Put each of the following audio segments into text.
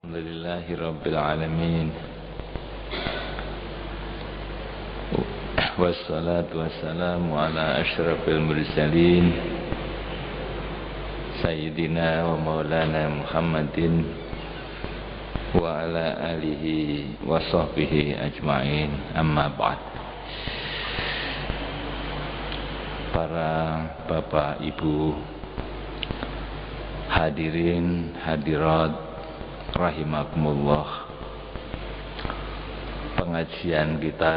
Alhamdulillahi Rabbil Alamin. Wassalatu wassalamu ala ashrafil mursalin Sayyidina wa maulana Muhammadin wa ala alihi wa sahbihi ajma'in. Amma ba'd. Para bapak ibu hadirin hadirat rahimakumullah, pengajian kita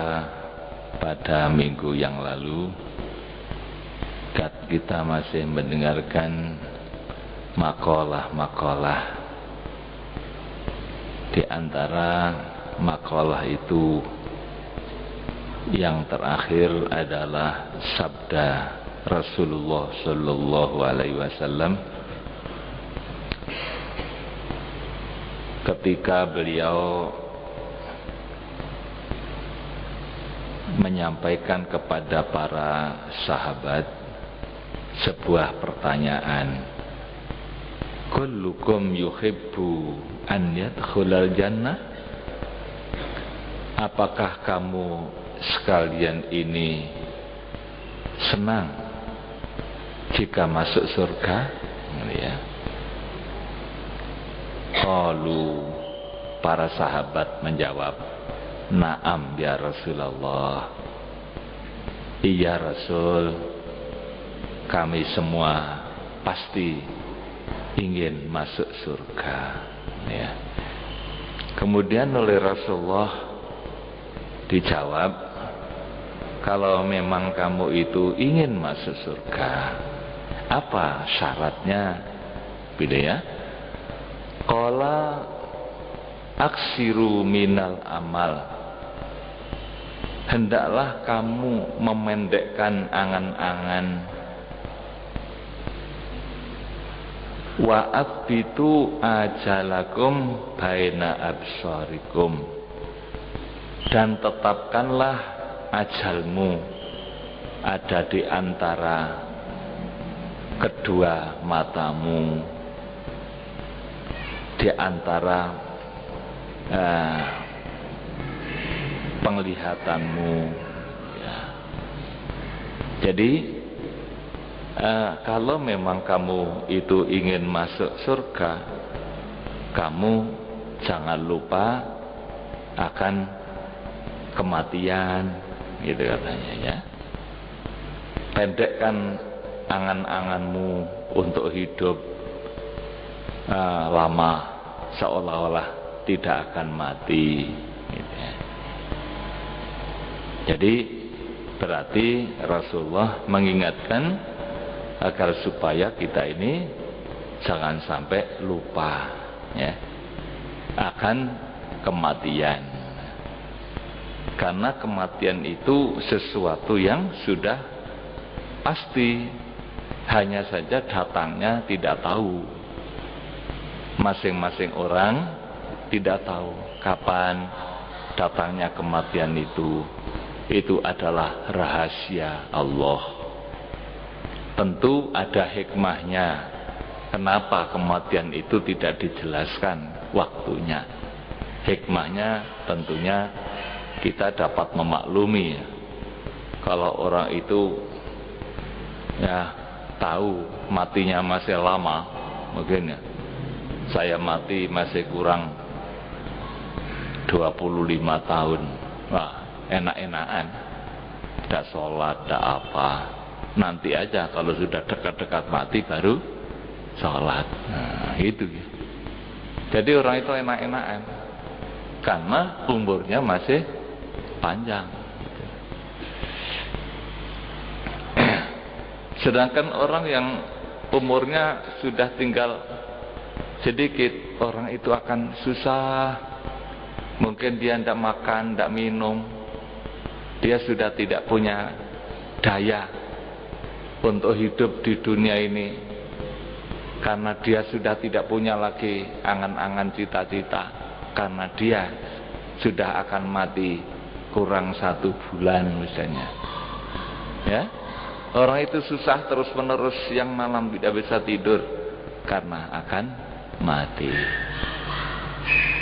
pada minggu yang lalu kita masih mendengarkan makalah-makalah. Di antara makalah itu yang terakhir adalah sabda Rasulullah sallallahu alaihi wasallam ketika beliau menyampaikan kepada para sahabat sebuah pertanyaan. Kullukum yuhibbu an yadkhulal jannah? Apakah kamu sekalian ini senang jika masuk surga? Ya. Qalu, para sahabat menjawab, na'am ya Rasulullah. Iya Rasul, kami semua pasti ingin masuk surga. Ya. Kemudian oleh Rasulullah dijawab, kalau memang kamu itu ingin masuk surga, apa syaratnya? Bila ya, qala aksiru minal amal, hendaklah kamu memendekkan angan-angan. Wa abbitu ajalakum baina absarikum, dan tetapkanlah ajalmu ada di antara kedua matamu, di antara penglihatanmu. Ya. Jadi kalau memang kamu itu ingin masuk surga, kamu jangan lupa akan kematian, gitu katanya ya. Pendekkan angan-anganmu untuk hidup lama, seolah-olah tidak akan mati, gitu ya. Jadi berarti Rasulullah mengingatkan agar supaya kita ini jangan sampai lupa ya akan kematian, karena kematian itu sesuatu yang sudah pasti, hanya saja datangnya tidak tahu. Masing-masing orang tidak tahu kapan datangnya kematian itu. Itu adalah rahasia Allah. Tentu ada hikmahnya kenapa kematian itu tidak dijelaskan waktunya. Hikmahnya tentunya kita dapat memaklumi ya, kalau orang itu ya tahu matinya masih lama, mungkin ya saya mati masih kurang 25 tahun, wah enak-enakan, tidak sholat, tidak apa. Nanti aja kalau sudah dekat-dekat mati baru sholat. Nah itu. Jadi orang itu enak-enakan karena umurnya masih panjang. Sedangkan orang yang umurnya sudah tinggal sedikit, orang itu akan susah. Mungkin dia tidak makan, tidak minum, dia sudah tidak punya daya untuk hidup di dunia ini, karena dia sudah tidak punya lagi angan-angan cita-cita, karena dia sudah akan mati kurang 1 bulan misalnya ya. Orang itu susah terus menerus, yang malam tidak bisa tidur karena akan mati.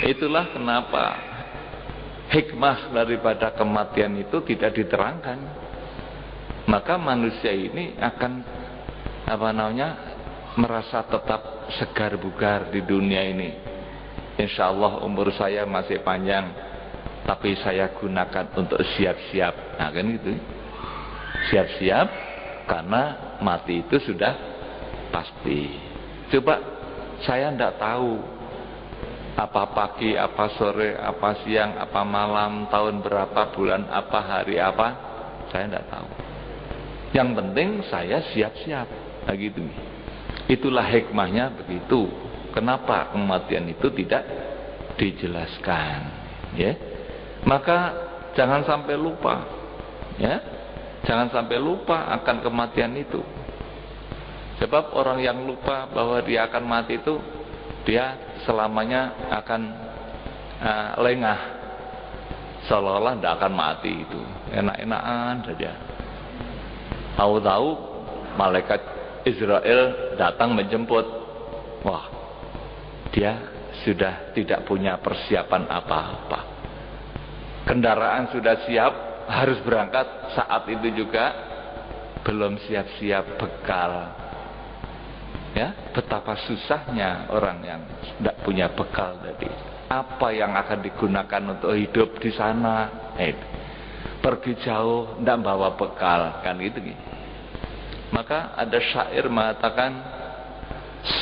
Itulah kenapa hikmah daripada kematian itu tidak diterangkan. Maka manusia ini akan merasa tetap segar bugar di dunia ini. Insya Allah umur saya masih panjang, tapi saya gunakan untuk siap-siap. Nah kan gitu, siap-siap karena mati itu sudah pasti. Coba saya tidak tahu apa pagi, apa sore, apa siang, apa malam, tahun berapa, bulan apa, hari apa, saya tidak tahu. Yang penting saya siap-siap. Nah gitu. Itulah hikmahnya begitu. Kenapa kematian itu tidak dijelaskan, ya? Maka jangan sampai lupa, ya. Jangan sampai lupa akan kematian itu. Sebab orang yang lupa bahwa dia akan mati itu, dia selamanya akan lengah, seolah-olah tidak akan mati itu, enak-enakan saja. Tahu-tahu malaikat Israel datang menjemput, wah, dia sudah tidak punya persiapan apa-apa. Kendaraan sudah siap, harus berangkat, saat itu juga belum siap-siap bekal. Ya, betapa susahnya orang yang tidak punya bekal tadi. Apa yang akan digunakan untuk hidup di sana? Pergi jauh, tidak bawa bekal, kan gitu. Maka ada syair mengatakan,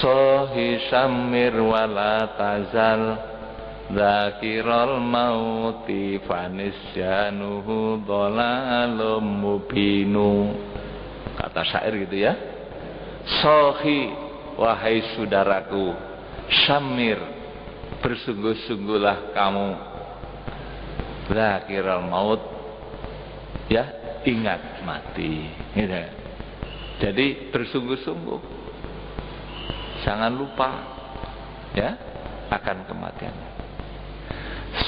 Sohi syamir wala tazal Zakiral mauti fanisyanuhu dolalum mubinu. Kata syair gitu ya. Sohi, wahai saudaraku, syamir, bersungguh-sungguhlah kamu, zakiral maut, ya, ingat mati, gitu. Jadi bersungguh-sungguh, jangan lupa, ya, akan kematian.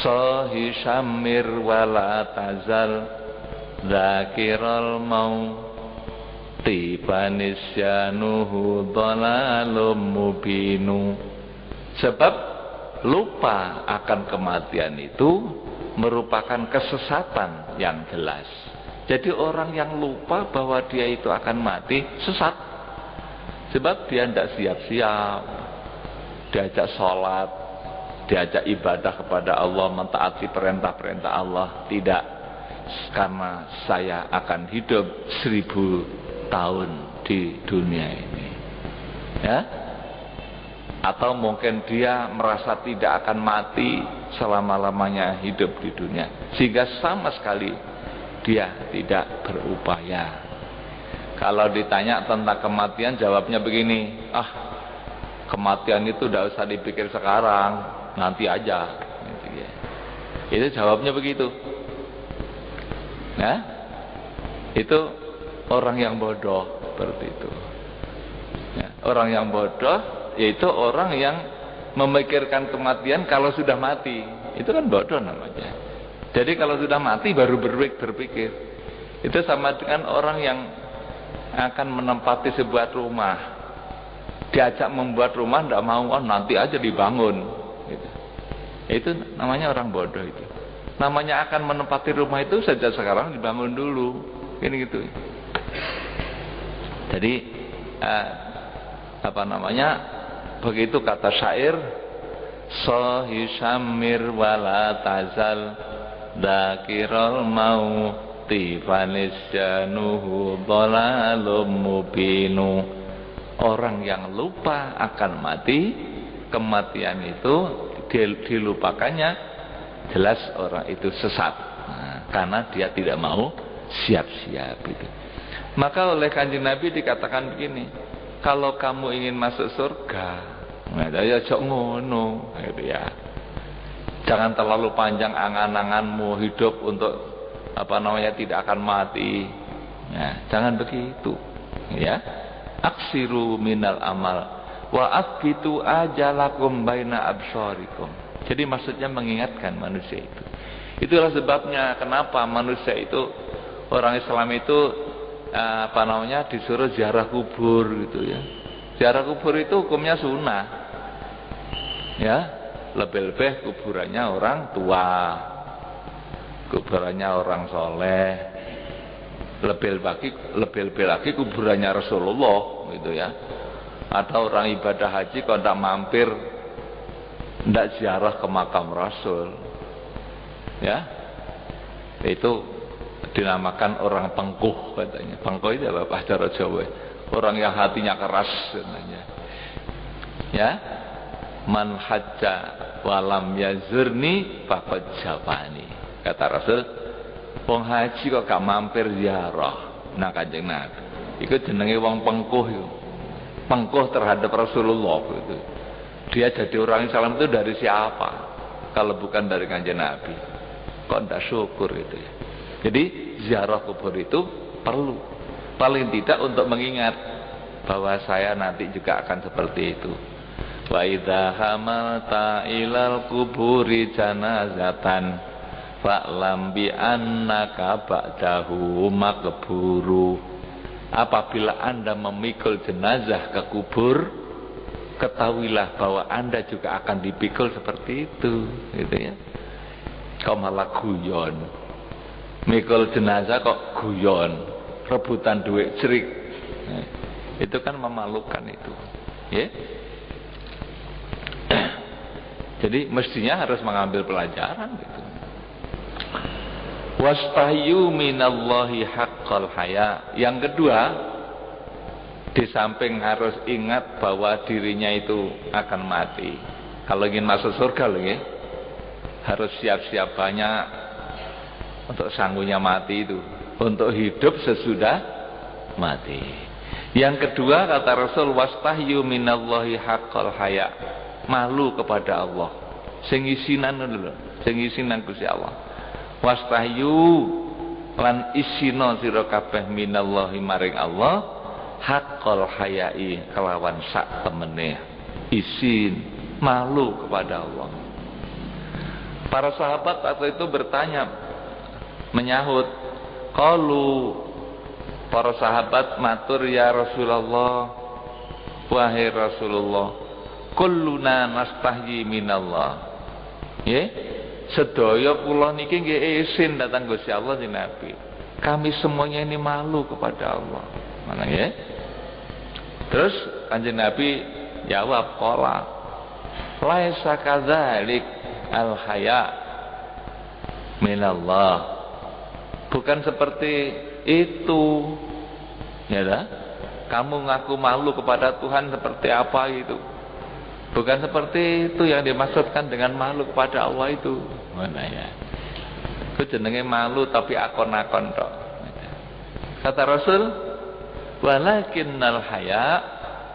Sohi syamir wala tazal zakiral maut Tibanisyanuhu dhalalum mubinu. Sebab lupa akan kematian itu merupakan kesesatan yang jelas. Jadi orang yang lupa bahwa dia itu akan mati, sesat. Sebab dia tidak siap-siap, diajak sholat, diajak ibadah kepada Allah, mentaati perintah-perintah Allah. Tidak, karena saya akan hidup 1000 tahun di dunia ini, ya. Atau mungkin dia merasa tidak akan mati selama-lamanya hidup di dunia, sehingga sama sekali dia tidak berupaya. Kalau ditanya tentang kematian, jawabnya begini, kematian itu tidak usah dipikir sekarang, nanti aja. Itu jawabnya begitu. Nah, itu orang yang bodoh seperti itu. Ya, orang yang bodoh yaitu orang yang memikirkan kematian kalau sudah mati. Itu kan bodoh namanya. Jadi kalau sudah mati baru berpikir. Itu sama dengan orang yang akan menempati sebuah rumah. Diajak membuat rumah tidak mau, nanti aja dibangun. Gitu. Itu namanya orang bodoh itu. Namanya akan menempati rumah itu sejak sekarang dibangun dulu. Ini gitu. Jadi begitu kata syair, Sohi syamir wala tazal Dakirul mauti fanisyanuhu dhalalum mubinu. Orang yang lupa akan mati, kematian itu dilupakannya, jelas orang itu sesat. Karena dia tidak mau siap-siap itu. Maka oleh Kanjeng Nabi dikatakan begini, kalau kamu ingin masuk surga, ya jok ngono, gitu ya. Jangan terlalu panjang angan-anganmu hidup untuk tidak akan mati. Ya, jangan begitu. Ya. Aksiru minal amal wa asbitu ajalakum baina absyarikum. Jadi maksudnya mengingatkan manusia itu. Itulah sebabnya kenapa manusia itu, orang Islam itu disuruh ziarah kubur gitu ya. Ziarah kubur itu hukumnya sunnah. Ya. lebih-lebih kuburannya orang tua, kuburannya orang soleh, lebih-lebih lagi kuburannya Rasulullah gitu ya. Ada orang ibadah haji kalau tidak mampir, tidak ziarah ke makam Rasul, ya, itu dinamakan orang pengkuh katanya. Pengkuh itu apa bahasa Jawa? Orang yang hatinya keras katanya. Ya, man hajja walam yazurni faqad jafani. Kata Rasul, wong haji kok gak mampir ziarah nang Kanjeng Nabi, iku jenenge wong pengkuh iku. Pengkuh terhadap Rasulullah itu. Dia jadi orang Islam itu dari siapa? Kalau bukan dari Kanjeng Nabi. Kok ndak syukur itu ya. Jadi ziarah kubur itu perlu. Paling tidak untuk mengingat bahwa saya nanti juga akan seperti itu. Wa idza hamalta ilal kuburi janazatan fa'lam bi annaka ba'dahu makburu. Apabila Anda memikul jenazah ke kubur, ketahuilah bahwa Anda juga akan dipikul seperti itu, gitu ya. Kau malah guyon, mikul jenazah kok guyon, rebutan duit cerik, itu kan memalukan itu, ya. Jadi mestinya harus mengambil pelajaran gitu. Wastahyu minallahi haqqal haya. Yang kedua, di samping harus ingat bahwa dirinya itu akan mati. Kalau ingin masuk surga loh ya, harus siap-siap banyak untuk sanggupnya mati itu, untuk hidup sesudah mati. Yang kedua kata Rasul, wastahyu minallahi haqqal haya. Malu kepada Allah. Sing isinan dulu, sing isinan Gusti Allah. Wastahyu lan isina sira kabeh minallahi maring Allah haqqal hayai, kelawan sak temene isin malu kepada Allah. Para sahabat waktu itu bertanya, menyahut, qalu, para sahabat matur, ya Rasulullah, wahai Rasulullah, kulluna nastahyi minallah. Ya, sedaya kula niki nggih isin datang Gusti Allah di Nabi. Kami semuanya ini malu kepada Allah. Mana ya? Terus Kanjeng Nabi jawab, qala laisa kadzalik al haya minallah. Bukan seperti itu. Ya dah? Kamu ngaku malu kepada Tuhan seperti apa itu? Bukan seperti itu yang dimaksudkan dengan malu kepada Allah itu. Mana ya? Itu jenenge malu tapi akon-akon tok. Kata Rasul, walakinnal haya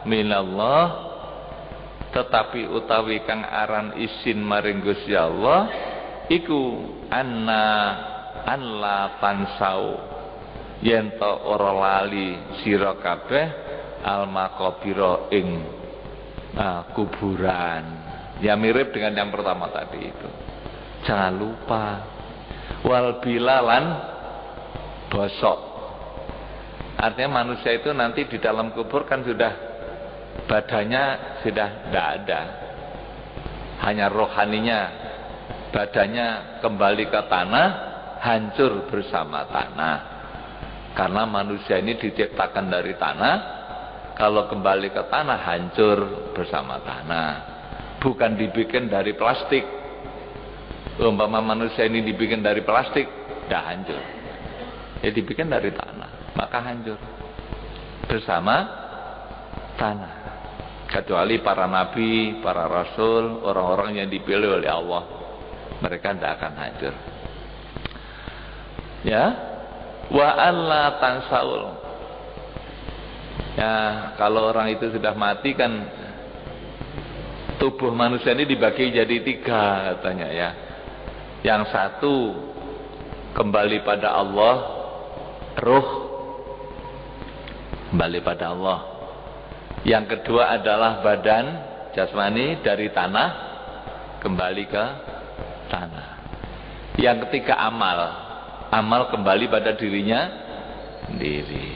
minallah, tetapi utawi kang aran isin maring Gusti Allah iku an la tansau, yen to ora lali sira kabeh al maqabira ing kuburan. Ya mirip dengan yang pertama tadi itu. Jangan lupa wal bilalan bosok. Artinya manusia itu nanti di dalam kubur kan sudah badannya sudah tidak ada, hanya rohaninya. Badannya kembali ke tanah, hancur bersama tanah. Karena manusia ini diciptakan dari tanah. Kalau kembali ke tanah, hancur bersama tanah. Bukan dibikin dari plastik. Umpama manusia ini dibikin dari plastik, tidak hancur. Ya dibikin dari tanah, maka hancur bersama tanah. Kecuali para nabi, para rasul, orang-orang yang dipilih oleh Allah, mereka tidak akan hancur. Ya, wa alla tansaul. Ya, kalau orang itu sudah mati kan tubuh manusia ini dibagi jadi 3 katanya ya. Yang satu kembali pada Allah, ruh kembali pada Allah. Yang kedua adalah badan jasmani dari tanah kembali ke tanah. Yang ketiga amal kembali pada dirinya sendiri,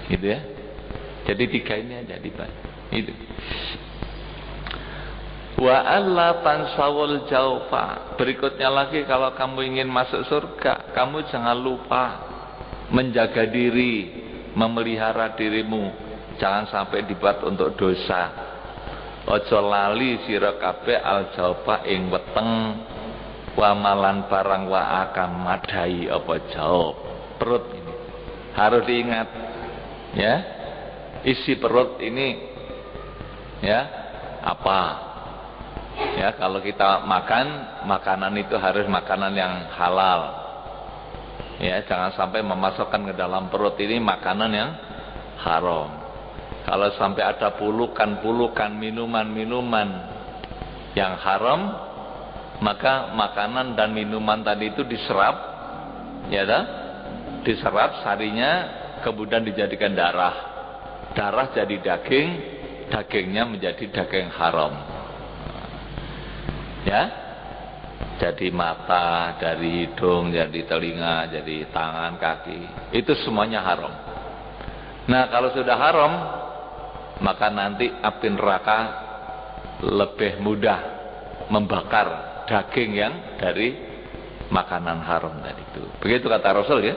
gitu ya. Jadi 3 ini aja dibahas. Itu. Wa alla tansawul jaufa. Berikutnya lagi, kalau kamu ingin masuk surga, kamu jangan lupa menjaga diri, memelihara dirimu, jangan sampai dibuat untuk dosa. Ojo lali sira kabeh al jaufa ing weteng, wa malan barang wa akan madai apa jauh. Perut ini harus diingat, ya. Isi perut ini, ya, apa? Ya, kalau kita makan, makanan itu harus makanan yang halal. Ya, jangan sampai memasukkan ke dalam perut ini makanan yang haram. Kalau sampai ada pulukan-pulukan minuman-minuman yang haram, maka makanan dan minuman tadi itu diserap, ya dah? Diserap sarinya, kemudian dijadikan darah. Darah jadi daging, dagingnya menjadi daging haram. Ya, jadi mata, dari hidung, jadi telinga, jadi tangan, kaki, itu semuanya haram. Nah, kalau sudah haram, maka nanti api neraka lebih mudah membakar daging yang dari makanan haram tadi itu. Begitu kata Rasul, ya.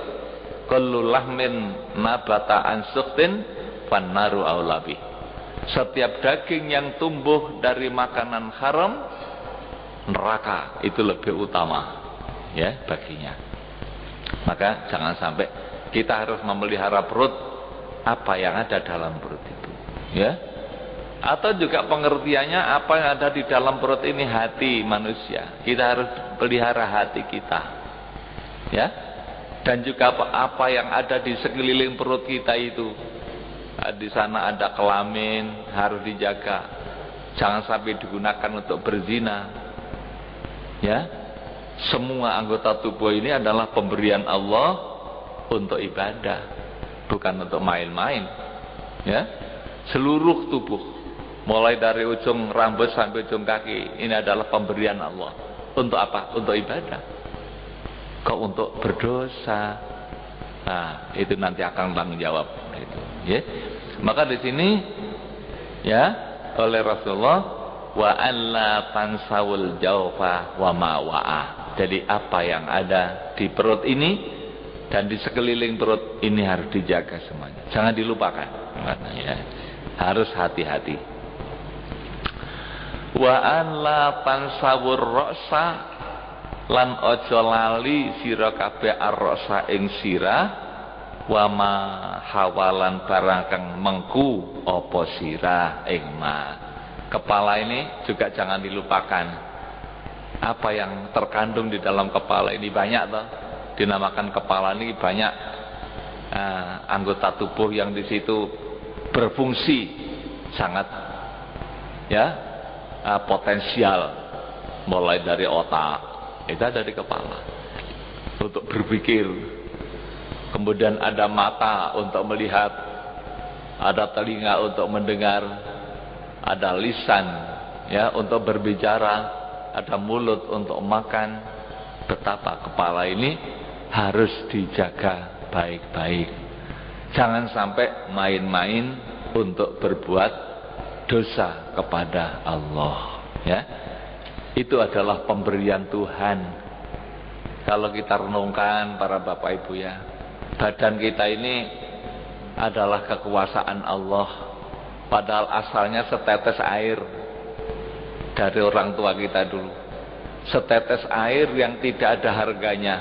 Kullu lahmin nabata an sukhtin fannaru aulabi. Setiap daging yang tumbuh dari makanan haram, neraka itu lebih utama, ya, baginya. Maka jangan sampai kita harus memelihara perut, apa yang ada dalam perut itu, ya. Atau juga pengertiannya, apa yang ada di dalam perut ini hati manusia. Kita harus pelihara hati kita, ya. Dan juga apa yang ada di sekeliling perut kita itu. Di sana ada kelamin, harus dijaga. Jangan sampai digunakan untuk berzina. Ya, semua anggota tubuh ini adalah pemberian Allah untuk ibadah, bukan untuk main-main. Ya, seluruh tubuh, mulai dari ujung rambut sampai ujung kaki, ini adalah pemberian Allah. Untuk apa? Untuk ibadah. Kok untuk berdosa? Nah, itu nanti akan tanggung jawab. Itu, ya. Maka di sini, ya, oleh Rasulullah, wa alla tansawul jaufa wa ma wa'a. Jadi apa yang ada di perut ini dan di sekeliling perut ini harus dijaga semuanya. Jangan dilupakan. Ya. Harus hati-hati. Wa alla tansawur ra'sa, lan ojo lali sira kabeh ar-ra'sa ing sirah, wa ma hawalan barang kang mengku apa sirah ing ma. Kepala ini juga jangan dilupakan. Apa yang terkandung di dalam kepala ini banyak toh. Dinamakan kepala ini banyak anggota tubuh yang di situ berfungsi sangat, ya, potensial, mulai dari otak, itu ada di kepala untuk berpikir. Kemudian ada mata untuk melihat, ada telinga untuk mendengar, ada lisan, ya, untuk berbicara, ada mulut untuk makan. Betapa kepala ini harus dijaga baik-baik. Jangan sampai main-main untuk berbuat dosa kepada Allah, ya. Itu adalah pemberian Tuhan. Kalau kita renungkan para bapak ibu, ya, badan kita ini adalah kekuasaan Allah. Padahal asalnya setetes air dari orang tua kita dulu. Setetes air yang tidak ada harganya,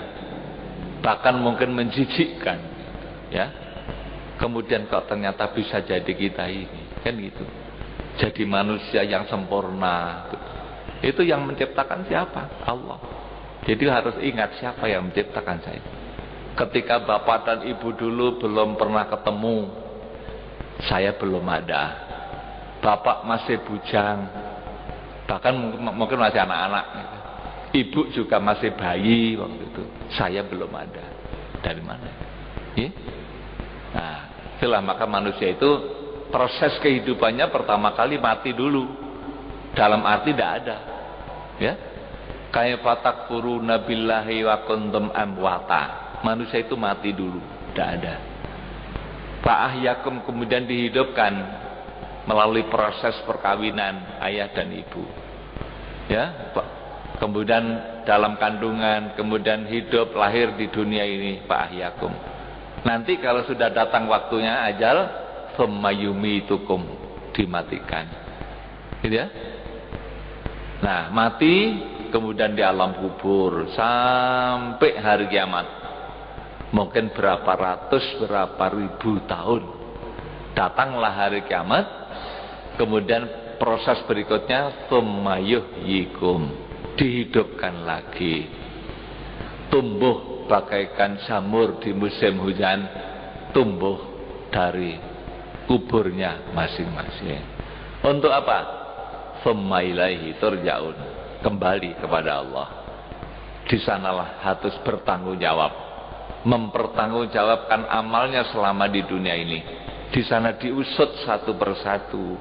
bahkan mungkin menjijikkan, ya. Kemudian kok ternyata bisa jadi kita ini, kan gitu. Jadi manusia yang sempurna. Itu yang menciptakan siapa? Allah. Jadi harus ingat siapa yang menciptakan saya. Ketika bapak dan ibu dulu belum pernah ketemu, saya belum ada. Bapak masih bujang, bahkan mungkin masih anak-anak. Ibu juga masih bayi waktu itu. Saya belum ada. Dari mana? Ya? Nah, itulah maka manusia itu proses kehidupannya pertama kali mati dulu. Dalam arti tidak ada, ya. Kaifa takfuruna billahi wa kuntum amwata. Manusia itu mati dulu, tidak ada. Fa'ahyakum, kemudian dihidupkan melalui proses perkawinan ayah dan ibu. Ya, kemudian dalam kandungan, kemudian hidup, lahir di dunia ini, fa ahyakum. Nanti kalau sudah datang waktunya ajal, tsumma yumitukum, dimatikan. Gitu ya. Nah, mati kemudian di alam kubur sampai hari kiamat. Mungkin berapa ratus, berapa ribu tahun. Datanglah hari kiamat, kemudian proses berikutnya tsumma yuhyikum, dihidupkan lagi. Tumbuh bagaikan jamur di musim hujan, tumbuh dari kuburnya masing-masing. Untuk apa? Tsumma ilaihi turja'un, kembali kepada Allah. Di sanalah harus bertanggung jawab, mempertanggungjawabkan amalnya selama di dunia ini. Di sana diusut satu persatu,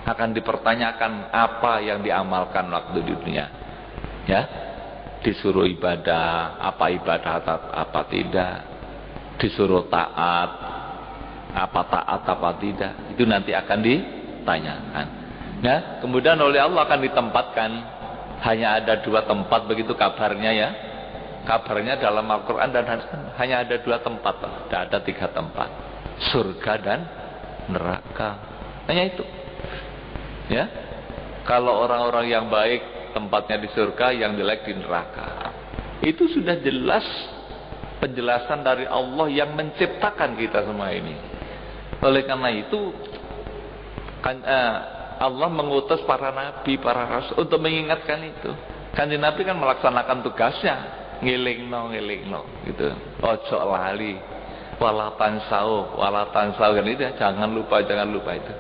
akan dipertanyakan apa yang diamalkan waktu di dunia. Ya, disuruh ibadah, apa ibadah apa tidak, disuruh taat, apa tidak, itu nanti akan ditanyakan. Ya, kemudian oleh Allah akan ditempatkan. Hanya ada 2 tempat, begitu kabarnya ya. Kabarnya dalam Al-Quran dan hadis hanya ada 2 tempat, tidak ada 3 tempat, surga dan neraka. Hanya itu. Ya, kalau orang-orang yang baik tempatnya di surga, yang jelek di neraka. Itu sudah jelas penjelasan dari Allah yang menciptakan kita semua ini. Oleh karena itu kan, Allah mengutus para nabi, para rasul untuk mengingatkan itu. Kanjeng Nabi kan melaksanakan tugasnya, ngilingno gitu. Ojo lali, wala tansau kan itu ya, jangan lupa itu.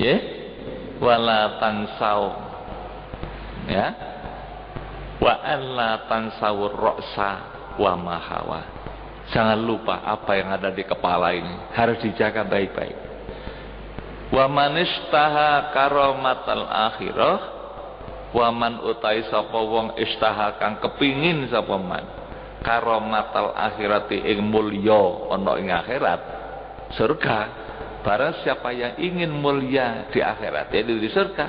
Ya, wala tansau. Ya. Wa alla tansau ra'sa wa ma hawa. Jangan lupa apa yang ada di kepala ini, harus dijaga baik-baik. Wa man istaha karamatal akhirah, wa man utai sapa wong istaha kang kepingin sapa man karamatal akhirati ing mulya ana ing akhirat, surga. Barang siapa yang ingin mulia di akhirat, yaitu di surga,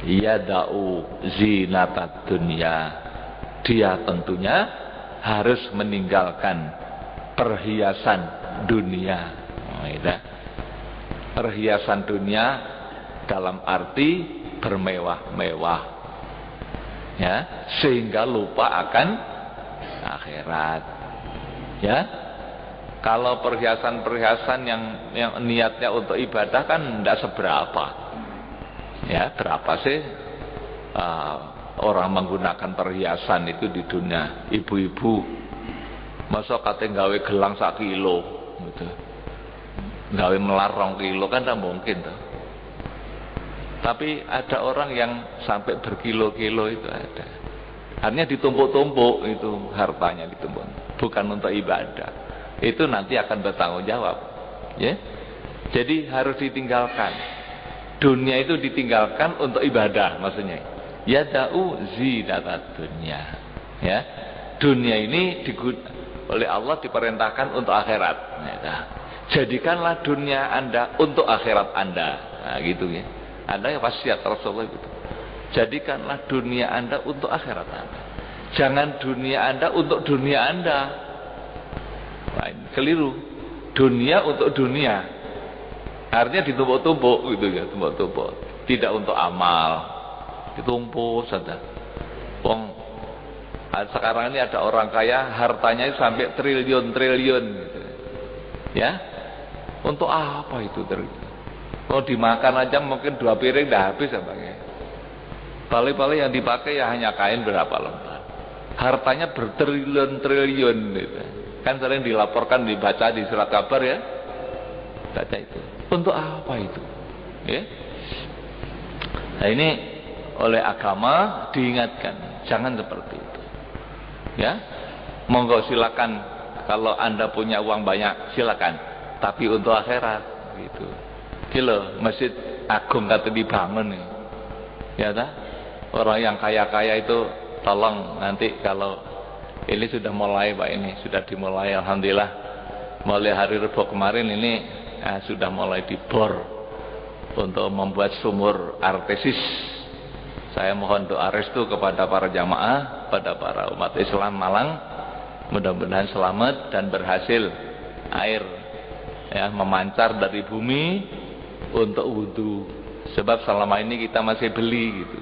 yada'u zinatad dunya, dia tentunya harus meninggalkan perhiasan dunia. Perhiasan dunia dalam arti bermewah-mewah, ya, sehingga lupa akan akhirat. Ya, kalau perhiasan-perhiasan yang niatnya untuk ibadah kan tidak seberapa. Ya, berapa sih orang menggunakan perhiasan itu di dunia? Ibu-ibu masa katanya gawe gelang 1 kilo gitu, gawe melar 2 kilo kan tidak mungkin tuh. Tapi ada orang yang sampai berkilo-kilo, itu ada. Artinya ditumpuk-tumpuk, itu hartanya ditumpuk, bukan untuk ibadah. Itu nanti akan bertanggung jawab. Ya, jadi harus ditinggalkan. Dunia itu ditinggalkan untuk ibadah, maksudnya. Yada'u zinatad dunya. Ya, dunia ini oleh Allah diperintahkan untuk akhirat. Nah, jadikanlah dunia Anda untuk akhirat Anda. Nah, gitu ya. Anda ya wasiat Rasulullah gitu. Jadikanlah dunia Anda untuk akhirat Anda. Jangan dunia Anda untuk dunia Anda. Nah, keliru. Dunia untuk dunia. Artinya ditumpuk-tumpuk gitu ya, tumpuk-tumpuk. Tidak untuk amal. Ditumpuk saja. Wong sekarang ini ada orang kaya hartanya sampai triliun-triliun gitu. Ya. Untuk apa itu triliun? Kalau dimakan aja mungkin 2 piring dah habis ya, Bang. Paling-paling yang dipakai ya hanya kain berapa lembar. Hartanya bertriliun-triliun gitu. Kan sering dilaporkan, dibaca di surat kabar ya. Baca itu. Untuk apa itu? Ya. Nah, ini oleh agama diingatkan, jangan seperti itu. Ya. Monggo silakan, kalau Anda punya uang banyak silakan, tapi untuk akhirat gitu. Kilo masjid agung kata dibangun nih. Ya ta? Orang yang kaya-kaya itu tolong nanti kalau ini sudah mulai Pak, ini sudah dimulai alhamdulillah. Mulai hari Rabu kemarin ini sudah mulai dibor untuk membuat sumur artesis Saya mohon doa restu kepada para jamaah, pada para umat Islam Malang, mudah-mudahan selamat dan berhasil air ya memancar dari bumi untuk wudhu. Sebab selama ini kita masih beli gitu.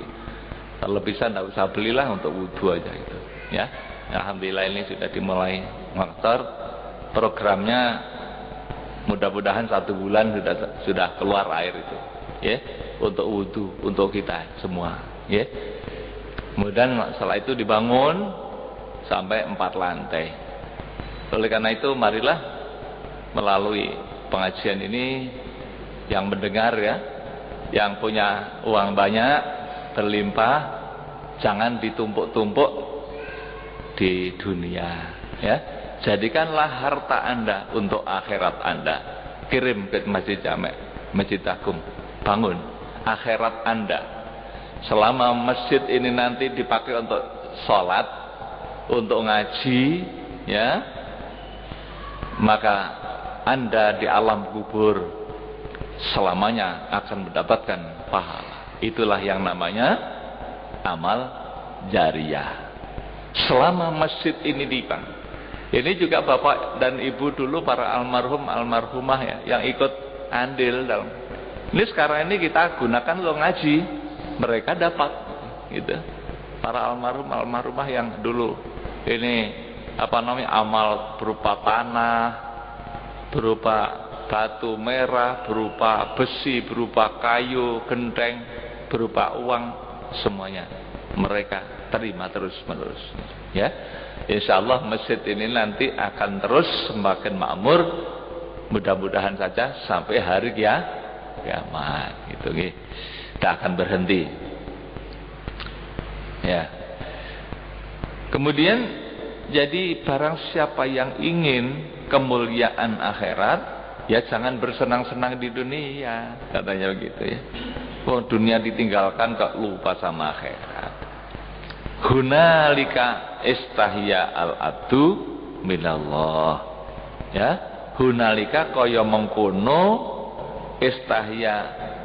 Kalau bisa tidak usah belilah, untuk wudhu aja gitu. Ya, alhamdulillah ini sudah dimulai motor. Programnya mudah-mudahan 1 bulan sudah keluar air itu, ya, untuk wudhu untuk kita semua, ya. Kemudian setelah itu dibangun sampai 4 lantai. Oleh karena itu marilah melalui pengajian ini yang mendengar ya, yang punya uang banyak berlimpah, jangan ditumpuk-tumpuk di dunia, ya. Jadikanlah harta Anda untuk akhirat Anda. Kirim ke Masjid Jami', Masjid Agung, bangun akhirat Anda. Selama masjid ini nanti dipakai untuk sholat, untuk ngaji, ya, maka Anda di alam kubur selamanya akan mendapatkan pahala. Itulah yang namanya amal jariyah. Selama masjid ini dipakai. Ini juga bapak dan ibu dulu para almarhum almarhumah ya, yang ikut andil dalam. Ini sekarang ini kita gunakan untuk ngaji, mereka dapat, gitu. Para almarhum almarhumah yang dulu ini apa namanya amal berupa tanah, berupa batu merah, berupa besi, berupa kayu, genteng, berupa uang, semuanya mereka terima terus menerus, ya. Insya Allah masjid ini nanti akan terus semakin makmur, mudah-mudahan saja sampai hari kiamat, gitu, tidak akan berhenti, ya. Kemudian jadi barang siapa yang ingin kemuliaan akhirat, ya jangan bersenang-senang di dunia, katanya begitu ya. Oh, dunia ditinggalkan kok lupa sama akhirat. Hunalika istahya al-abdu minallah, ya. Hunalika kaya mengkono istahya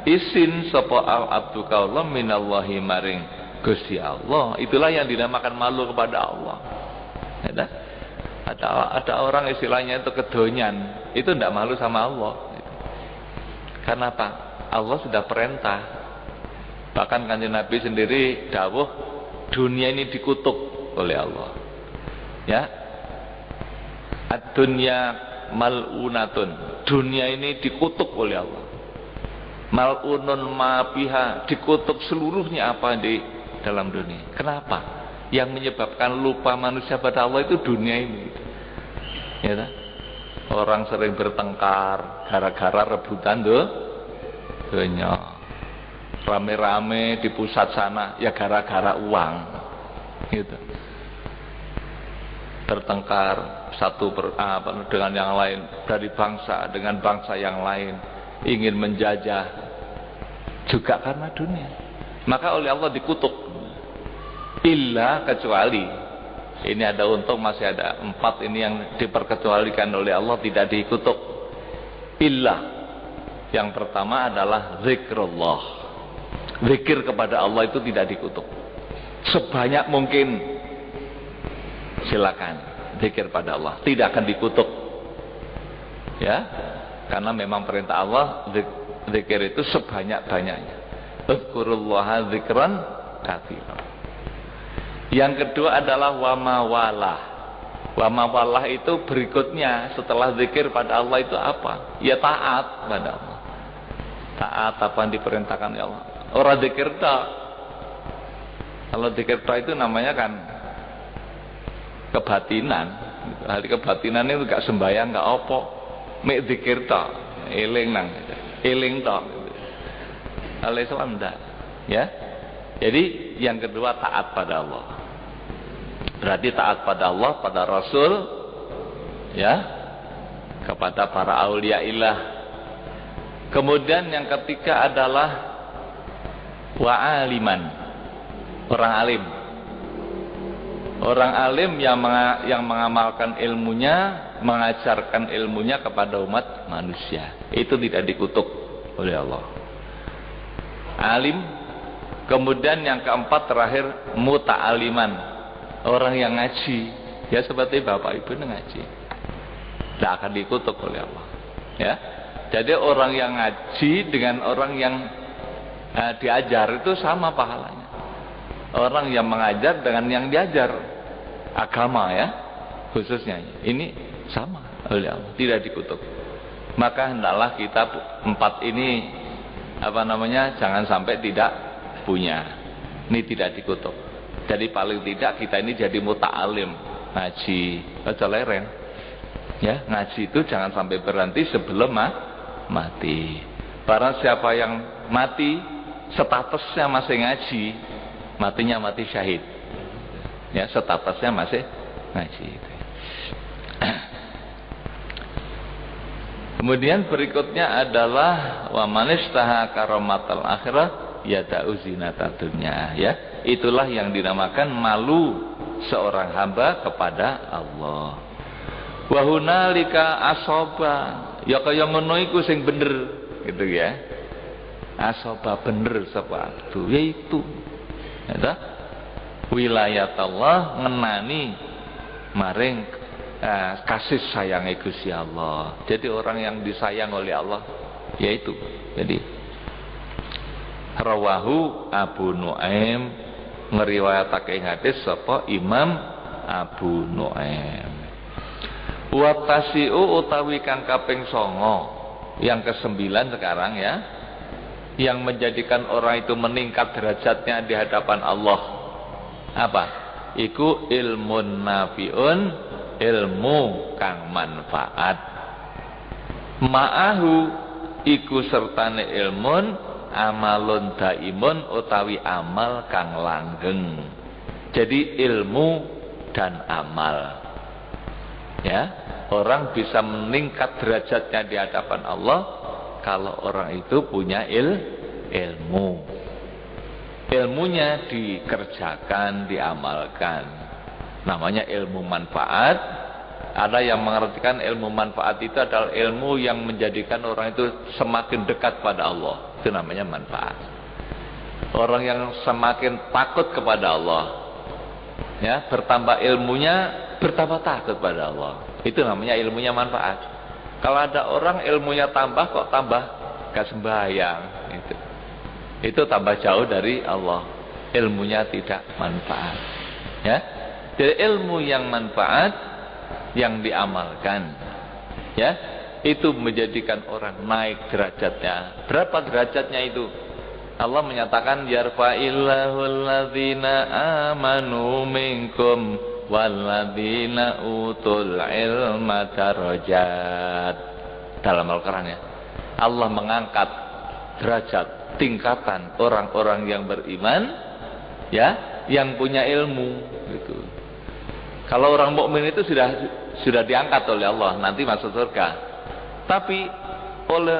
isin sapa al-abdu kaula minallahi maring Gusti Allah. Itulah yang dinamakan malu kepada Allah, ya. Ada orang istilahnya itu kedonyan, itu tidak malu sama Allah. Karena apa? Allah sudah perintah. Bahkan Kanjeng Nabi sendiri dawuh, dunia ini dikutuk oleh Allah, ya. Ad-dunya mal'unatun, dunia ini dikutuk oleh Allah. Mal'unun ma biha, dikutuk seluruhnya apa di dalam dunia. Kenapa? Yang menyebabkan lupa manusia pada Allah itu dunia ini, ya. Orang sering bertengkar gara-gara rebutan dunia. Rame-rame di pusat sana ya gara-gara uang, gitu. Bertengkar satu dengan yang lain, dari bangsa dengan bangsa yang lain, ingin menjajah juga karena dunia. Maka oleh Allah dikutuk. Illa, kecuali, ini ada untung masih ada 4 ini yang diperkecualikan oleh Allah, tidak dikutuk. Illa, yang pertama adalah zikrullah. Zikir kepada Allah itu tidak dikutuk. Sebanyak mungkin silakan zikir pada Allah, tidak akan dikutuk, ya. Karena memang perintah Allah zikir itu sebanyak-banyaknya. Dzkurullaha dzikran katsiran. Yang kedua adalah wamawalah. Wamawalah itu berikutnya setelah zikir pada Allah itu apa? Ya taat pada Allah. Taat apa yang diperintahkan ya Allah. Orang zikir tak. Kalau zikir tak itu namanya kan kebatinan. Hal kebatinan itu gak sembahyang, gak opo. Mek zikir tak, eling nang, eling tak. Kalau Islam enggak, ya. Jadi yang kedua taat pada Allah. Berarti taat pada Allah, pada Rasul, ya, kepada para aulia ilah. Kemudian yang ketiga adalah wa'aliman, orang alim. Orang alim yang mengamalkan ilmunya, mengajarkan ilmunya kepada umat manusia. Itu tidak dikutuk oleh Allah. Alim Kemudian yang keempat terakhir muta'aliman, orang yang ngaji. Ya seperti bapak ibu ngaji, tidak akan dikutuk oleh Allah. Ya, jadi orang yang ngaji dengan orang yang diajar itu sama pahalanya. Orang yang mengajar dengan yang diajar agama ya, khususnya ini sama oleh Allah, tidak dikutuk. Maka hendaklah kita empat ini jangan sampai tidak punya. Ini tidak dikutuk. Jadi paling tidak kita ini jadi muta'alim, ngaji, aja leren. Ya, ngaji itu jangan sampai berhenti sebelum mati. Barang siapa yang mati statusnya masih ngaji, matinya mati syahid. Ya, statusnya masih ngaji. Kemudian berikutnya adalah wa manistaha karamatal akhirah yada'u zinata dunya, ya. Itulah yang dinamakan malu seorang hamba kepada Allah. Wa hunalika asoba, ya kaya ngono iku sing bener gitu ya. Asoba bener sapa itu yaitu ya wilayat Allah ngenani maring kasih sayang Gusti Allah. Jadi orang yang disayang oleh Allah yaitu. Jadi rawahu Abu Nuaim, ngeriwayatake hadis sapa Imam Abu Nuaim. Wa tasiu utawi kang kaping 9, yang ke-9 sekarang ya, yang menjadikan orang itu meningkat derajatnya di hadapan Allah. Apa? Iku ilmun nafiun, ilmu kang manfaat. Ma'ahu iku sertane ilmun amalun daimun utawi amal kang langgeng. Jadi ilmu dan amal. Ya, orang bisa meningkat derajatnya di hadapan Allah kalau orang itu punya ilmu. Ilmunya dikerjakan, diamalkan. Namanya ilmu manfaat. Ada yang mengartikan ilmu manfaat itu adalah ilmu yang menjadikan orang itu semakin dekat pada Allah. Itu namanya manfaat. Orang yang semakin takut kepada Allah, ya, bertambah ilmunya, bertambah takut pada Allah. Itu namanya ilmunya manfaat. Kalau ada orang ilmunya tambah kok tambah gak sembahyang, itu tambah jauh dari Allah. Ilmunya tidak manfaat. Ya, jadi ilmu yang manfaat yang diamalkan, ya, itu menjadikan orang naik derajatnya. Berapa derajatnya itu? Allah menyatakan yarfa'illahu alladzina amanu minkum walladzina utul ilma darajat. Dalam Al-Qur'an ya, Allah mengangkat derajat, tingkatan orang-orang yang beriman, ya, yang punya ilmu gitu. Kalau orang mukmin itu sudah diangkat oleh Allah, nanti masuk surga. Tapi oleh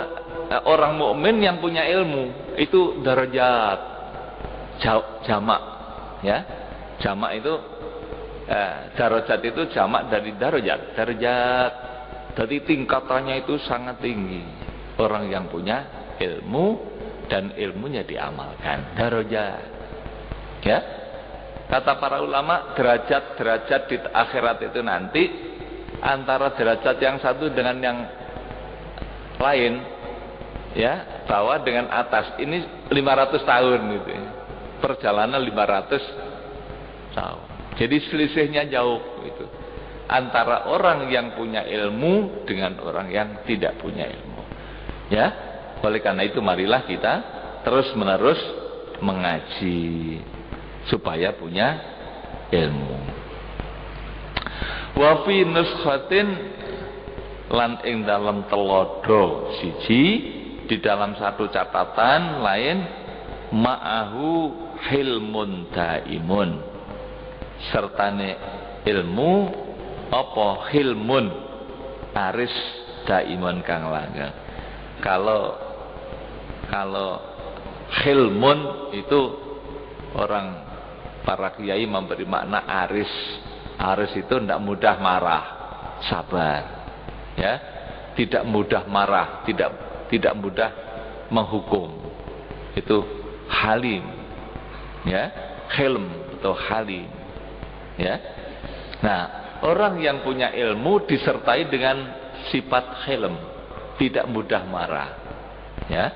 orang mukmin yang punya ilmu itu derajat jamak, ya. Jamak itu darajat itu jamak dari darajat. Jadi tingkatannya itu sangat tinggi. Orang yang punya ilmu dan ilmunya diamalkan, darajat. Ya. Kata para ulama, derajat-derajat di akhirat itu nanti antara derajat yang satu dengan yang lain, ya, bawah dengan atas, ini 500 tahun gitu. Perjalanan 500 tahun. Jadi selisihnya jauh itu. Antara orang yang punya ilmu dengan orang yang tidak punya ilmu. Ya. Oleh karena itu marilah kita terus-menerus mengaji supaya punya ilmu. Wa fi nuskhatin lan ing dalam telodo siji, di dalam satu catatan lain, ma'ahu hilmun daimun, sertane ilmu apa hilmun aris daimun kang langgeng. Kalau hilmun itu orang para kiai memberi makna aris. Aris itu tidak mudah marah, sabar, ya, tidak mudah marah, tidak mudah menghukum. Itu halim, ya, hilm atau halim, ya. Nah, orang yang punya ilmu disertai dengan sifat hilm, tidak mudah marah, ya.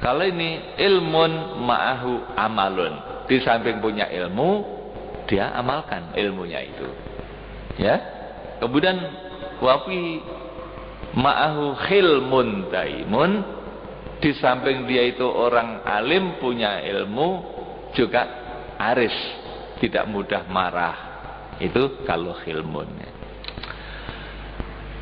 Kalau ini ilmun ma'ahu amalun, di samping punya ilmu, dia amalkan ilmunya itu, ya. Kemudian wafi ma'ahu khilmun daimun, di samping dia itu orang alim punya ilmu, juga aris, tidak mudah marah. Itu kalau khilmun.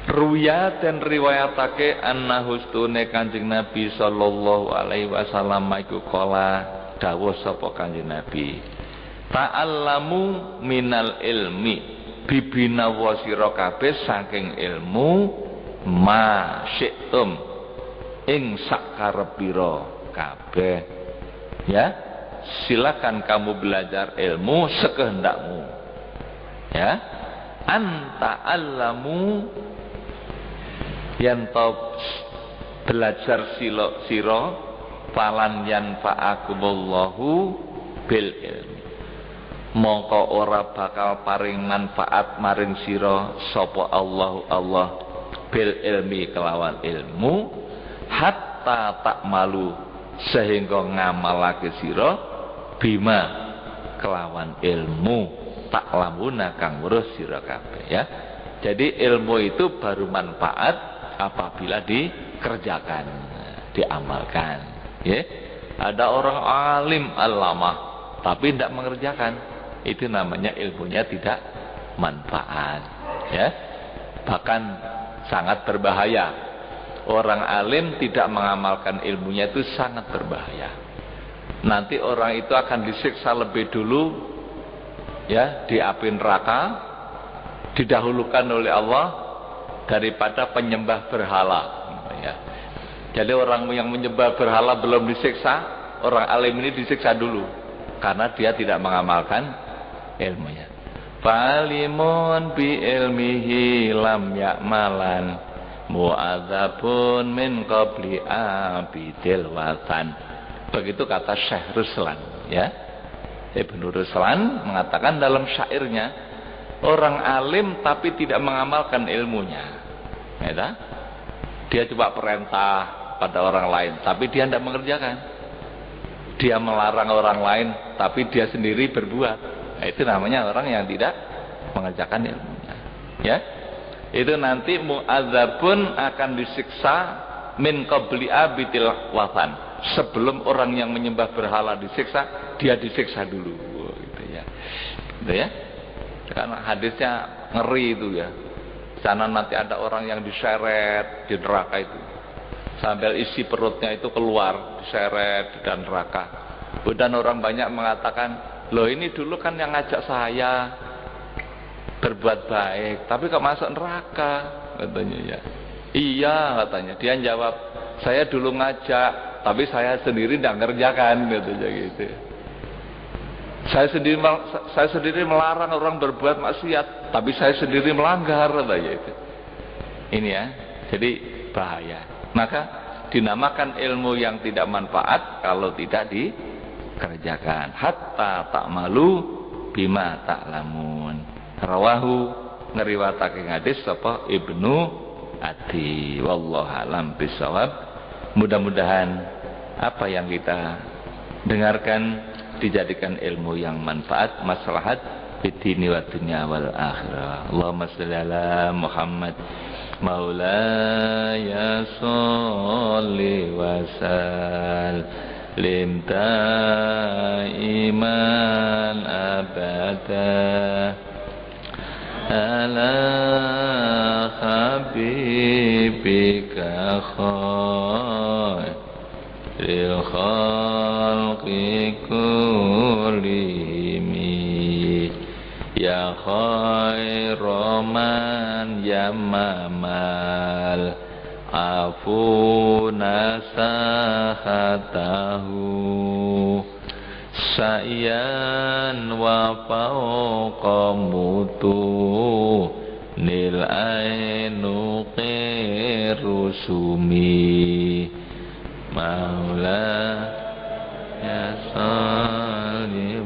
Ruya dan riwayatake annahu stune Kanjeng Nabi sallallahu alaihi wasallam iku kala dawuh sapa Kanjeng Nabi, ta'allamu minal ilmi, bibina wasira kabeh saking ilmu, ma syi'tum ing sakarepira kabeh, ya. Silakan kamu belajar ilmu sekehendakmu, ya. Anta allamu yang tau belajar siro falan yanfa'akumullahu bil ilmi, mongko ora bakal paring manfaat maring siro sapa Allah bil ilmi kelawan ilmu, hatta tak malu sehingga ngamalake siro bima kelawan ilmu tak lamuna kang weruh sira kabeh, ya. Jadi ilmu itu baru manfaat apabila dikerjakan, diamalkan, ya. Ada orang alim alamah tapi tidak mengerjakan, itu namanya ilmunya tidak manfaat, ya. Bahkan sangat berbahaya. Orang alim tidak mengamalkan ilmunya itu sangat berbahaya. Nanti orang itu akan disiksa lebih dulu, ya, di api neraka, didahulukan oleh Allah daripada penyembah berhala, ya. Jadi orang yang menyembah berhala belum disiksa, orang alim ini disiksa dulu karena dia tidak mengamalkan ilmunya. Falimun bi ilmihi lam ya'malan mu'adzabun min qabli abidil watan. Begitu kata Syekh Ruslan, ya. Ibnu Ruslan mengatakan dalam syairnya, orang alim tapi tidak mengamalkan ilmunya, ya. Dia coba perintah pada orang lain tapi dia tidak mengerjakan. Dia melarang orang lain tapi dia sendiri berbuat. Nah, itu namanya orang yang tidak mengerjakan ilmunya, ya. Itu nanti mu'adzabun akan disiksa min qabli abidil watan, sebelum orang yang menyembah berhala disiksa, dia disiksa dulu, gitu, ya. Gitu, ya. Karena hadisnya ngeri itu, ya. Sana nanti ada orang yang diseret di neraka itu, sambil isi perutnya itu keluar, diseret di dalam neraka. Dan orang banyak mengatakan, loh ini dulu kan yang ngajak saya berbuat baik, tapi kok masuk neraka, katanya, ya. Iya, katanya. Dia jawab, saya dulu ngajak, tapi saya sendiri tidak ngerjakan, katanya, gitu. Saya sendiri melarang orang berbuat maksiat, tapi saya sendiri melanggar, katanya itu. Ini, ya. Jadi bahaya. Maka dinamakan ilmu yang tidak manfaat kalau tidak dikerjakan. Hatta tak malu bima tak lamun. Rawahu ngeriwatake hadis sapa Ibnu Adi. Wallahu alam bisawab. Mudah-mudahan apa yang kita dengarkan dijadikan ilmu yang manfaat, maslahat fid-dini wa dunya wal akhirah. Allahumma shalli ala Muhammad maulaya sholli wa sallim daiman abada ala habibika khairil khalqi kullihim ya khairoman yamamal afuna sahatahu sa'yan wa fauqa mutu nil ainu qirusumi maula ya salli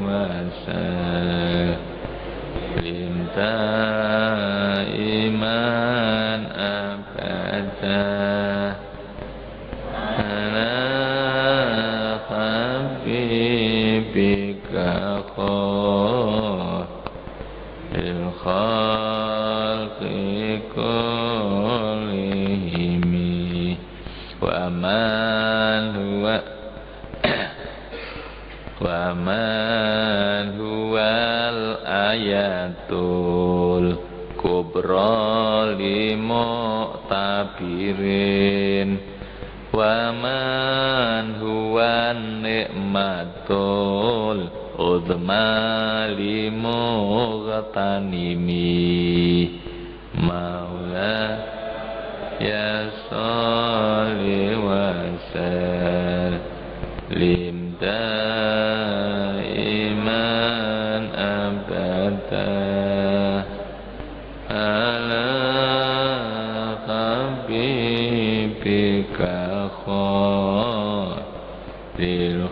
khalqi kullihim wa man huwal ayatul kubra limu'tabirin wa man huwan ni'matul udma limughtanimi maula ya salli wa sallim daiman abada ala habibika khairil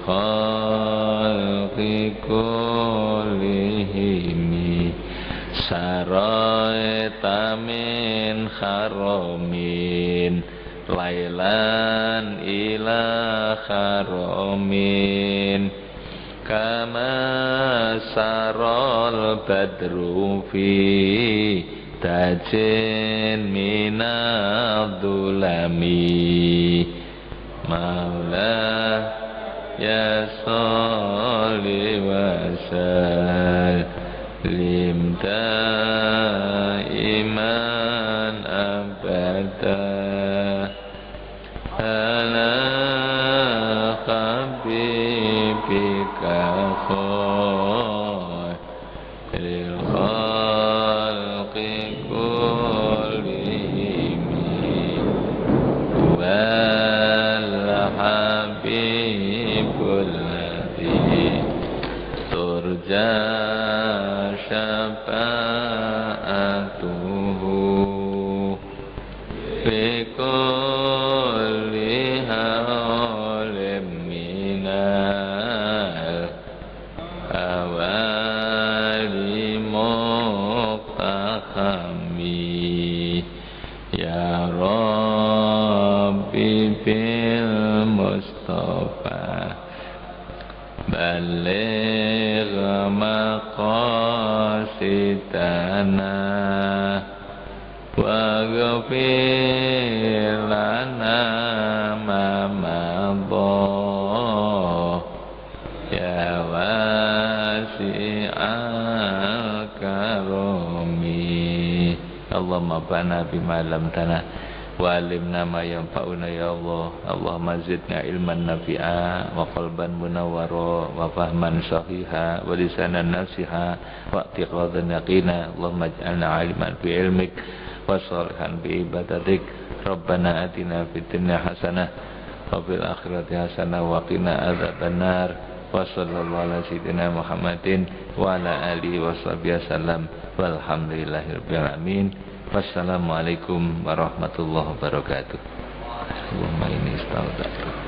khalqi kullihim saraita min haramin lailan ila haramin kama sarol badru fi tajin minadulami maula ya salli wa sallim daiman abada ala habibika khairil khalqi kullihim wal habibul ladzi turja syafa'atuhu fi kulli hawlim minal awali muqtakhami ya Rabbi bil Mustafa baligh maqasidana wa ghfir lana ma madha ya wasi'al karami Allahumma bana bima lam tanah wa alimna ma yanfa'una ya Allah Allahumma zidna ilman nafi'a wa qalban munawwara wa fahman sahiha wa lisanan nasiha wa i'tiqadan yaqina Allahumma ij'alna aliman fi ilmik wa salihan bi ibadatik Rabbana atina fid dunya hasanah wa fil akhirati hasanah wa qina adzabannar wa sallallahu ala sayyidina Muhammadin wa ala alihi wa sahbihi wasallam walhamdulillahirabbil alamin. Wassalamualaikum warahmatullahi wabarakatuh. Allahumma inni astagfiruka